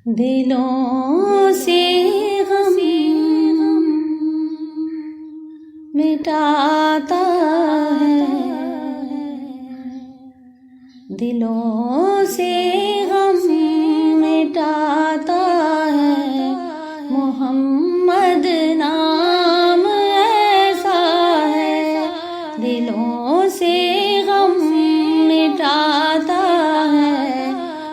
دلوں سے غم مٹاتا ہے، دلوں سے غم مٹاتا ہے، محمد نام ایسا ہے، دلوں سے غم مٹاتا ہے،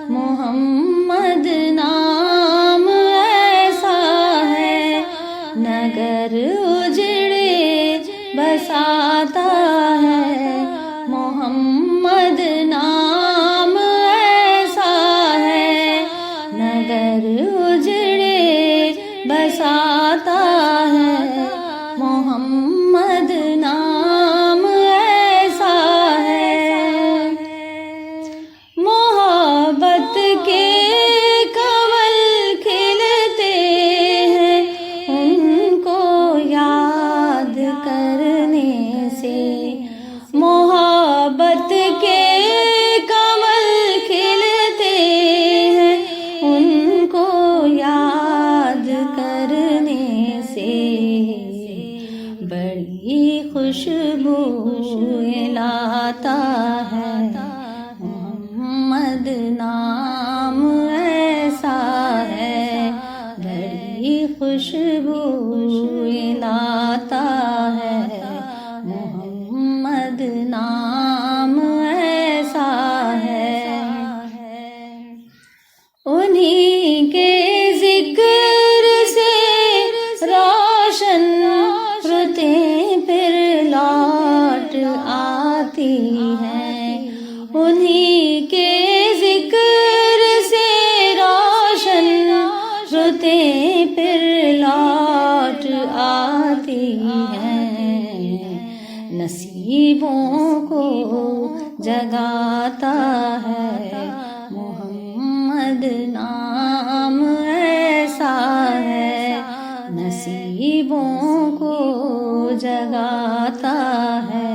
محمد نام ایسا ہے، نگر اجڑے بساتا ہے، محمد نام ایسا ہے، نگر اجڑے بساتا ہے، محمد نام ایسا ہے، محبت کے کنول کھلتے ہیں ان کو یاد کرنے سے، محبت کے کنول کھلتے ہیں ان کو یاد کرنے سے، بڑی خوشبو لاتا ہے، محمد نام ایسا ہے، بڑی خوشبو لاتا ہے، محمد نام ایسا ہے، انہی کے ذکر سے روشن رتیں پھر لوٹ آتی ہیں، انہی کے ذکر سے روشن رتیں پھر لوٹ آتی ہیں، نصیبوں کو جگاتا ہے، محمد نام ایسا ہے، نصیبوں کو جگاتا ہے،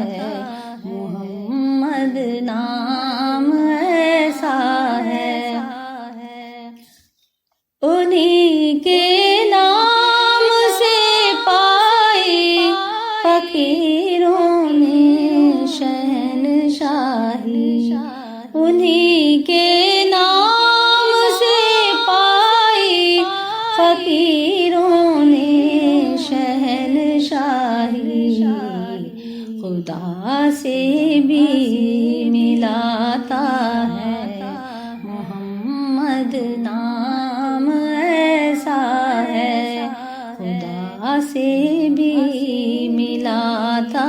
محمد نام ایسا ہے، انہی کے نام سے پائی فقیروں نے شہنشاہی، انہی کے نام سے پائی فقیروں نے شہنشاہی، خدا سے بھی ملاتا ہے، محمد نام ایسا ہے، خدا سے بھی ملاتا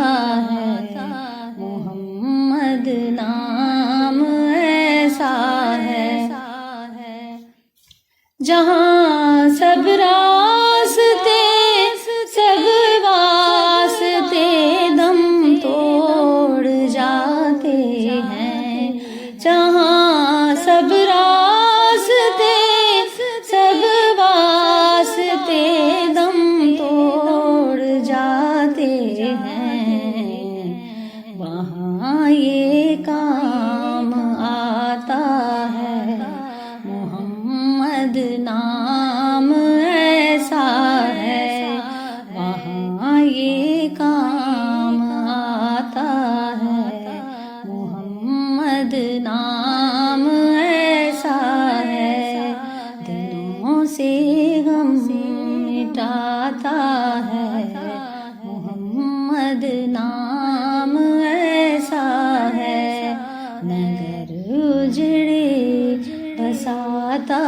ہے، محمد نام ایسا ہے، جہاں سب راستے سب واسطے دم توڑ جاتے ہیں، جہاں سب راستے سب واسطے دم توڑ جاتے ہیں، وہاں یہ کام آتا ہے، محمد نام ایسا ہے، وہاں یہ کام آتا ہے، محمد نام ایسا ہے، دلوں سے غم مٹاتا ہے، محمد نام ایسا ہے، نگر اجڑے بساتا